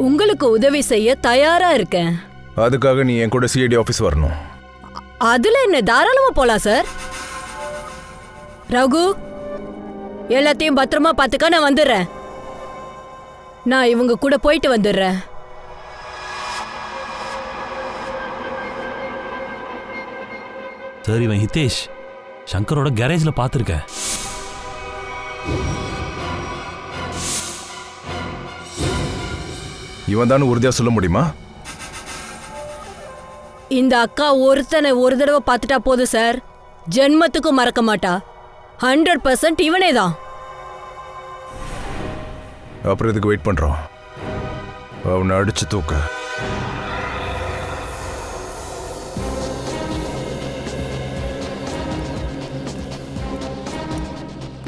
[SPEAKER 8] உங்களுக்கு உதவி செய்ய தயாரா இருக்கேன்.
[SPEAKER 5] அதுக்காக நீ என் கூட சிஐடி ஆஃபீஸ் வரணும்.
[SPEAKER 8] அதுல என்ன, தாராளமா போலாம் சார். ரகு, எல்லாத்தையும் பத்திரமா பார்த்துக்க, நான் வந்துடுறேன். நான் இவங்க கூட போயிட்டு வந்துடுறேன்.
[SPEAKER 2] சார், இவன் ஹிதேஷ் சங்கரோட கேரேஜ்ல பார்த்துருக்கேன்.
[SPEAKER 5] இவன் தான் உறுதியாக சொல்ல முடியுமா?
[SPEAKER 8] இந்த அக்கா ஒருத்தனை ஒரு தடவை பார்த்துட்டா போதும் சார், ஜென்மத்துக்கும் மறக்க மாட்டா. 100% இவனே தான்.
[SPEAKER 5] அப்புறம் இதுக்கு வெயிட் பண்றோம். அவனை அடிச்சு தூக்க.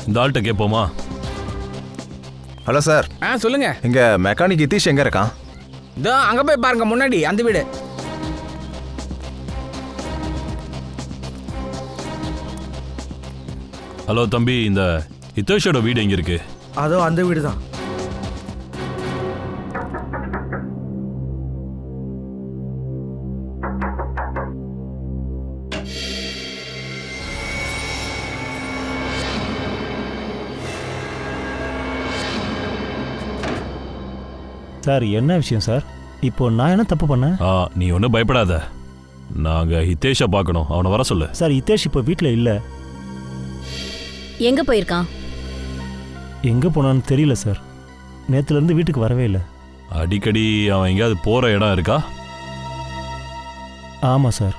[SPEAKER 2] இந்த ஆள்கிட்ட கேட்போமா?
[SPEAKER 5] Hello sir.
[SPEAKER 3] சொல்லுங்க.
[SPEAKER 5] இங்க மெக்கானிக் ஹிதேஷ் எங்க இருக்கான்?
[SPEAKER 3] இதோ அங்க போய் பாருங்க, முன்னாடி அந்த வீடு.
[SPEAKER 2] ஹலோ தம்பி, இந்த ஹிதேஷோட வீடு எங்க இருக்கு?
[SPEAKER 4] அதோ அந்த வீடு தான்.
[SPEAKER 9] சார், என்ன விஷயம் சார்? இப்போ நான் என்ன தப்பு பண்ணேன்?
[SPEAKER 2] நீ ஒன்றும் பயப்படாத. நாங்கள் ஹிதேஷை பார்க்கணும், அவனை வர சொல்லு.
[SPEAKER 9] சார், ஹிதேஷ் இப்போ வீட்டில் இல்லை.
[SPEAKER 1] எங்க போயிருக்கான்?
[SPEAKER 9] எங்கே போனான்னு தெரியல சார். நேற்றுலேருந்து வீட்டுக்கு வரவே இல்லை.
[SPEAKER 2] அடிக்கடி அவன் எங்கேயாவது போகிற இடம் இருக்கா?
[SPEAKER 9] ஆமாம் சார்,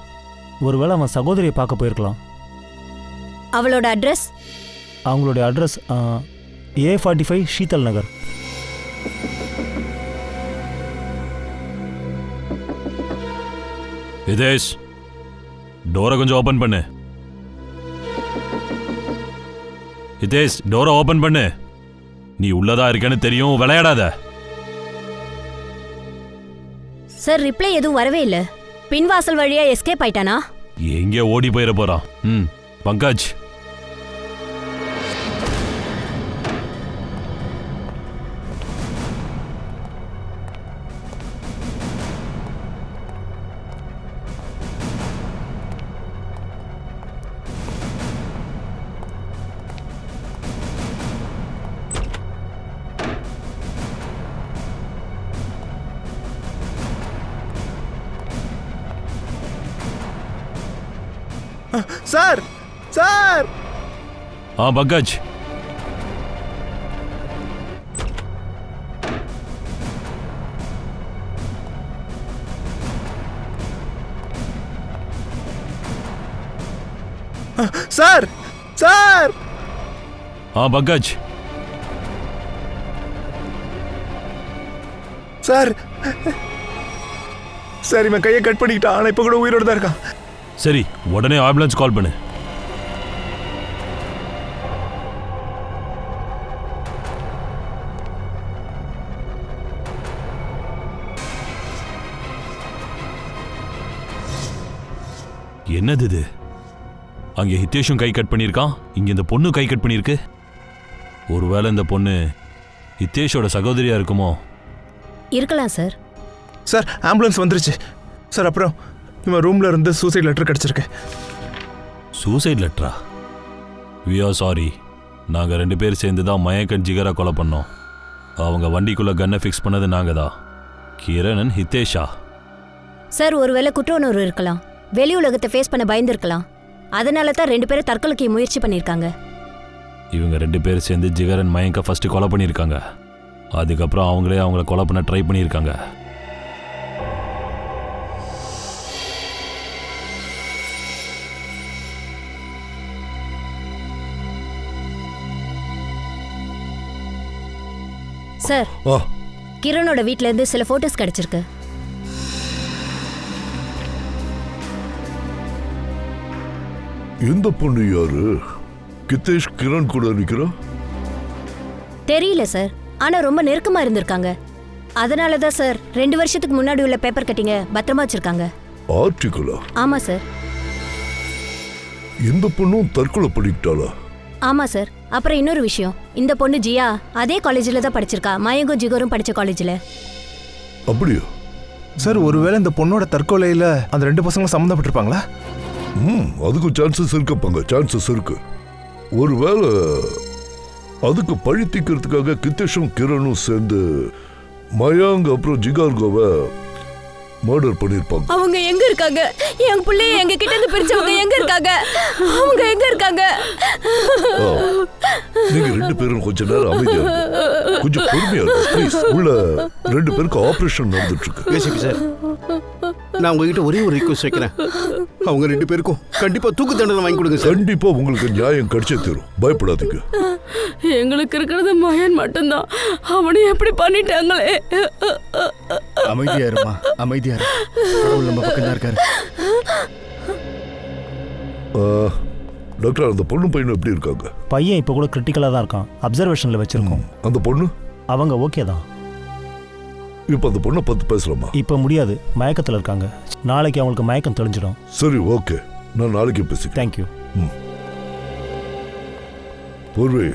[SPEAKER 9] ஒருவேளை அவன் சகோதரியை பார்க்க போயிருக்கலாம்.
[SPEAKER 1] அவளோட அட்ரஸ்?
[SPEAKER 9] அவங்களுடைய அட்ரஸ் A45 ஷீதல் நகர்.
[SPEAKER 2] ஹிதேஷ், டோரை கொஞ்சம் ஓப்பன் பண்ணு. ஹிதேஷ், டோரை ஓப்பன் பண்ணு. நீ உள்ளதா இருக்கேன்னு தெரியும், விளையாடாத.
[SPEAKER 1] சார், ரிப்ளை எதுவும் வரவே இல்லை. பின்வாசல் வழியா எஸ்கேப் ஆயிட்டானா?
[SPEAKER 2] எங்கே ஓடி போயிட போறான்? Pankaj,
[SPEAKER 5] sir sir.
[SPEAKER 2] Pankaj,
[SPEAKER 5] sir sir.
[SPEAKER 2] Pankaj,
[SPEAKER 5] sir sir, இவன் கையை கட் பண்ணிக்கிட்டான். ஆனால் இப்போ கூட உயிரோடு தான் இருக்கான்.
[SPEAKER 2] சரி, உடனே ஆம்புலன்ஸ் கால் பண்ணு. என்னது இது? அங்கே ஹிதேஷும் கை கட் பண்ணியிருக்கான், இங்கே இந்த பொண்ணு கை கட் பண்ணியிருக்கு. ஒருவேளை இந்த பொண்ணு ஹிதேஷோட சகோதரியா இருக்குமோ?
[SPEAKER 1] இருக்கலாம் சார்.
[SPEAKER 11] சார் ஆம்புலன்ஸ் வந்துருச்சு சார். அப்புறம் இவன் ரூம்ல இருந்து சூசைட் லெட்டர் கிடைச்சிருக்கு.
[SPEAKER 2] சூசைட் லெட்டரா? We are sorry. நாங்கள் 2 பேர் சேர்ந்து தான் மயங்க் அண்ட் ஜிகரை கொலை பண்ணோம். அவங்க வண்டிக்குள்ளே கன்னை ஃபிக்ஸ் பண்ணது நாங்கள் தான். கிரண் அண்ட் ஹிதேஷா.
[SPEAKER 1] சார் ஒருவேளை குற்ற உணர்வு இருக்கலாம். வெளி உலகத்தை ஃபேஸ் பண்ண பயந்துருக்கலாம். அதனால தான் 2 பேரும் தற்கொலைக்கு முயற்சி பண்ணியிருக்காங்க.
[SPEAKER 2] இவங்க 2 பேர் சேர்ந்து ஜிகர் அண்ட் மயங்கை ஃபஸ்ட்டு கொலை பண்ணியிருக்காங்க. அதுக்கப்புறம் அவங்களே அவங்கள கொலை பண்ண ட்ரை பண்ணியிருக்காங்க.
[SPEAKER 1] சார் கிரணோட வீட்ல இருந்து சில போட்டோஸ் கிடைச்சிருக்கு.
[SPEAKER 12] எந்த பொண்ணு யாரு? கிதேஷ் கிரண் கூட நிக்கிறா?
[SPEAKER 1] தெரியல சார், ஆனா ரொம்ப நெருக்கமா இருந்திருக்காங்க. அதனால தான் சார் 2 வருஷத்துக்கு முன்னாடி உள்ள பேப்பர் கட்டிங்க பத்திரமா வச்சிருக்காங்க.
[SPEAKER 12] ஆர்டிகலா?
[SPEAKER 1] ஆமா சார்.
[SPEAKER 12] எந்த பொண்ணும் தற்கொலை பண்ணிக்கிட்டாளா?
[SPEAKER 1] ஆமா சார். அப்புறம் இன்னொரு விஷயம், இந்த பொண்ணு ஜியா அதே காலேஜில் தான் படிச்சிருக்கா. மயங்கும் ஜிகரும் படிச்ச காலேஜில்.
[SPEAKER 12] அப்படியா
[SPEAKER 11] சார்? ஒருவேளை இந்த பொண்ணோட தற்கொலையில அந்த 2 பசங்களும் சம்மந்தப்பட்டிருப்பாங்களா?
[SPEAKER 12] அதுக்கும் சான்சஸ் இருக்கப்பங்க, சான்சஸ் இருக்கு. ஒருவேளை அதுக்கு பழி தீக்கிறதுக்காக கிதேஷும் கிரணும் சேர்ந்து மயாங் அப்புறம் ஜிகார்கோவை மர்டர் பண்ணிருப்பாங்க.
[SPEAKER 8] அவங்க எங்க இருக்காங்க? என் பிள்ளைய எங்க கிட்ட இருந்து பிரிச்சவங்க எங்க இருக்காங்க? அவங்க எங்க இருக்காங்க?
[SPEAKER 12] நீங்க 2 பேரும் கொஞ்ச நேரம் அமைதியா இருங்க, கொஞ்சம் பொறுமையா இருங்க ப்ளீஸ். உள்ள 2 பேருக்கு ஆபரேஷன் நடந்துட்டு இருக்கு.
[SPEAKER 7] ஏசிபி சார், நான் உங்ககிட்ட ஒரே ஒரு ரிக்வெஸ்ட் வைக்கிறேன். அவங்க 2 பேருக்கும் கண்டிப்பா தூக்கு தண்டனை வாங்கி கொடுங்க சார்.
[SPEAKER 12] கண்டிப்பா உங்களுக்கு நியாயம் கிடைச்சே தரும், பயப்படாதீங்க.
[SPEAKER 6] எங்களுக்கு இருக்கிறது மயன் மட்டும்தான். அவனை எப்படி பண்ணிட்டாங்களே.
[SPEAKER 3] அமைதியா இருமா, அமைதியா இரு. கடவுள் நம்ம பக்கம் தான் இருக்காரு.
[SPEAKER 12] டாக்டர், அந்த பொண்ணு பையனும் எப்படி இருக்காங்க?
[SPEAKER 9] பையன் இப்போ கூட கிரிட்டிக்கலாக தான் இருக்கான். அப்சர்வேஷனில் வச்சிருக்கோம்.
[SPEAKER 12] அந்த பொண்ணு?
[SPEAKER 9] அவங்க ஓகே தான்.
[SPEAKER 12] இப்போ அந்த பொண்ணை பார்த்து பேசலாமா?
[SPEAKER 9] இப்போ முடியாது, மயக்கத்தில் இருக்காங்க. நாளைக்கு அவங்களுக்கு மயக்கம் தெளிஞ்சிடும்.
[SPEAKER 12] சரி, ஓகே, நான் நாளைக்கு பேசிக்கிறேன்.
[SPEAKER 9] தேங்க்யூ.
[SPEAKER 12] பூர்வி,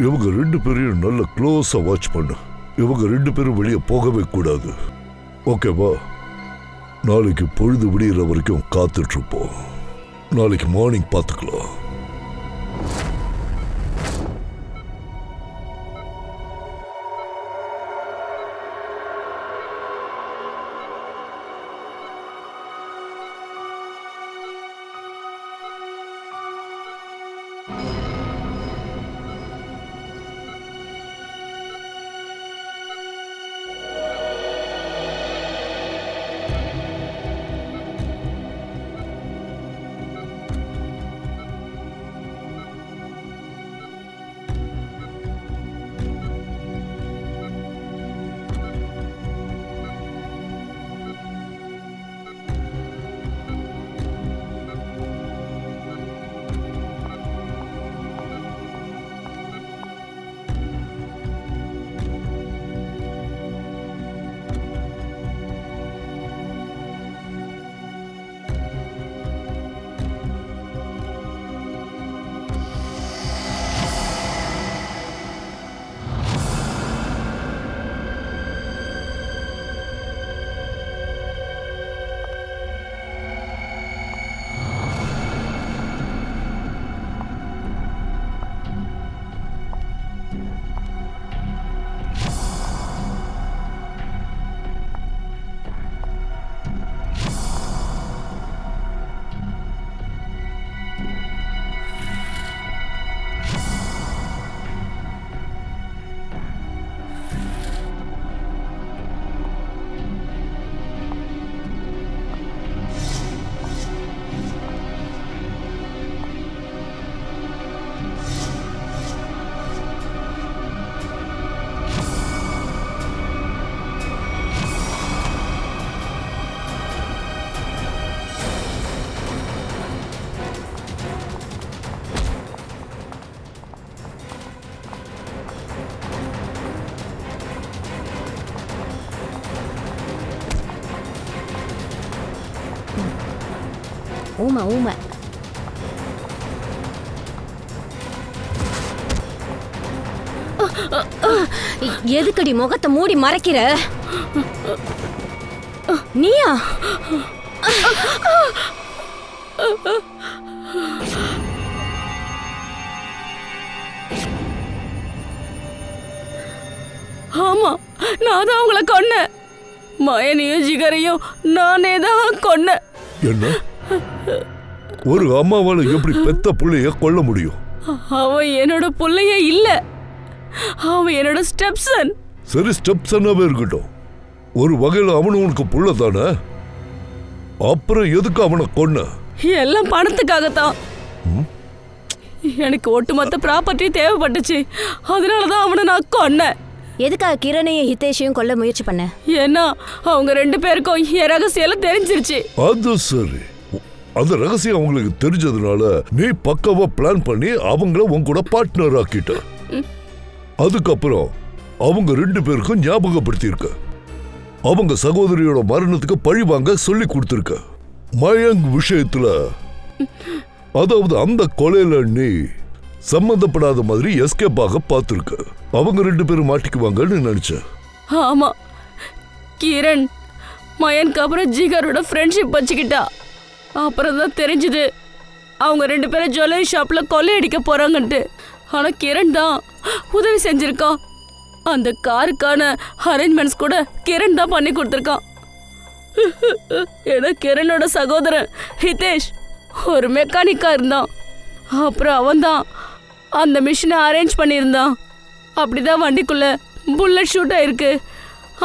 [SPEAKER 12] இவங்க 2 பேரையும் நல்ல க்ளோஸா வாட்ச் பண்ணு. இவங்க 2 பேரும் வெளியே போகவே கூடாது, ஓகேவா? நாளைக்கு பொழுது விடிகிற வரைக்கும் காத்துட்டு இருப்போம். நாளைக்கு மார்னிங் பார்த்துக்கலாம்.
[SPEAKER 1] ஊமை ஊமை. எதுக்கடி முகத்தை மூடி மறைக்கிற? நீயா?
[SPEAKER 6] ஆமா, நான் தான் அவங்கள கொன்னேன். மயனையும் ஜிகரையும் நானே தான் கொன்னேன்.
[SPEAKER 12] என்ன? ஒரு அம்மாவால எப்படி பெத்த புள்ளைய கொல்ல முடியும்?
[SPEAKER 6] அவன் என்னோட புள்ளையே இல்ல, அவன் என்னோட ஸ்டெப்சன்.
[SPEAKER 12] சரி, ஸ்டெப்சனாவே இருக்கட்டும். ஒரு வகையில் அவனு உனக்கு புள்ள தானே, அப்புறம் எதுக்கு அவனை கொன்ன?
[SPEAKER 6] எல்லாம் பணத்துக்காகத்தான். எனக்கு ஒட்டுமொத்த ப்ராப்பர்ட்டி தேவைப்பட்டுச்சு, அதனாலதான் அவனை நான் கொன்னேன்.
[SPEAKER 1] எதுக்காக கிரணையும் ஹிதேஷையும் கொல்ல முயற்சி பண்ண?
[SPEAKER 6] ஏன்னா அவங்க 2 பேருக்கும் என் ரகசியம் தெரிஞ்சிருச்சு.
[SPEAKER 12] அது சரி, அந்த ரகசியம் அவங்களுக்கு தெரிஞ்சதுனால நீ பக்காவா பிளான் பண்ணி அவங்கள உன் கூட பார்ட்னர் ஆக்கிட்ட. அதுக்கப்புறம் அவங்க 2 பேருக்கும் ஞாபகப்படுத்தியிருக்க. அவங்க சகோதரியோட மரணத்துக்கு பழி வாங்க சொல்லி கொடுத்திருக்க. மயங்க் விஷயத்துல, அதாவது அந்த கொலையில நீ சம்பந்தப்படாத மாதிரி எஸ்கேப் ஆக பார்த்திருக்க. அவங்க 2 பேரும் மாட்டிக்குவாங்கன்னு நினைச்ச.
[SPEAKER 6] ஆமா, கிரண் மயனுக்கு அப்புறம் ஜிகரோட ஃப்ரெண்ட்ஷிப் வச்சுக்கிட்டா. அப்புறம் தான் தெரிஞ்சுது அவங்க 2 பேரும் ஜுவல்லரி ஷாப்ல கொள்ளையடிக்க போறாங்கன்ட்டு. ஆனா கிரண் தான் உதவி செஞ்சிருக்கான். அந்த காருக்கான அரேஞ்ச்மெண்ட்ஸ் கூட கிரண் தான் பண்ணி கொடுத்துருக்கான். ஏன்னா கிரணோட சகோதரன் ஹிதேஷ் ஒரு மெக்கானிக்கா இருந்தான். அப்புறம் அவன் தான் அந்த மிஷினை அரேஞ்ச் பண்ணியிருந்தான். அப்படிதான் வண்டிக்குள்ள புல்லட் ஷூட் ஆயிருக்கு.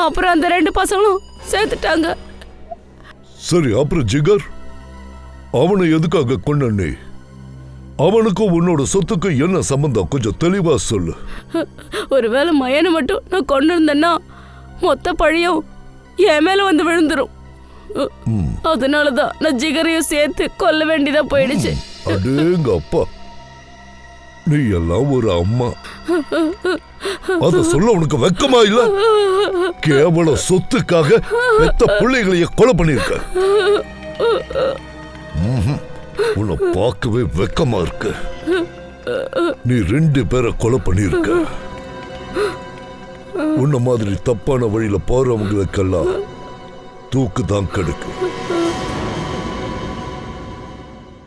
[SPEAKER 6] அப்புறம் அந்த 2 பசங்களும் சேர்த்துட்டாங்க.
[SPEAKER 12] சரி, அப்புறம் ஜிகர் அவனை எதுக்காக கொன்ன நீ? அவனுக்கும் உன்னோட சொத்துக்கு என்ன சம்பந்தம்? கொஞ்சம் தெளிவா சொல்லு.
[SPEAKER 6] ஒருவேளை மயனை மட்டும் நான் கொண்டு இருந்தேன்னா மொத்த பழியும் என் மேல வந்து விழுந்துரும். அதனாலதான் நான் ஜிகரையும் சேர்த்து கொல்ல வேண்டியதா போயிடுச்சு.
[SPEAKER 12] அடேங்க அப்பா, நீ எல்லாம் ஒரு அம்மா. அத சொல்ல உனக்கு வெக்கமா இல்ல? கேவல சொத்துக்காக பெத்த பிள்ளைகளைய கொலை பண்ணிருக்க. உன்னை பார்க்கவே வெக்கமா இருக்கு. நீ 2 பேரை கொலை பண்ணிருக்க. உன்ன மாதிரி தப்பான வழியில போறவங்களுக்கெல்லாம் தூக்கு தான் கிடைக்கும்.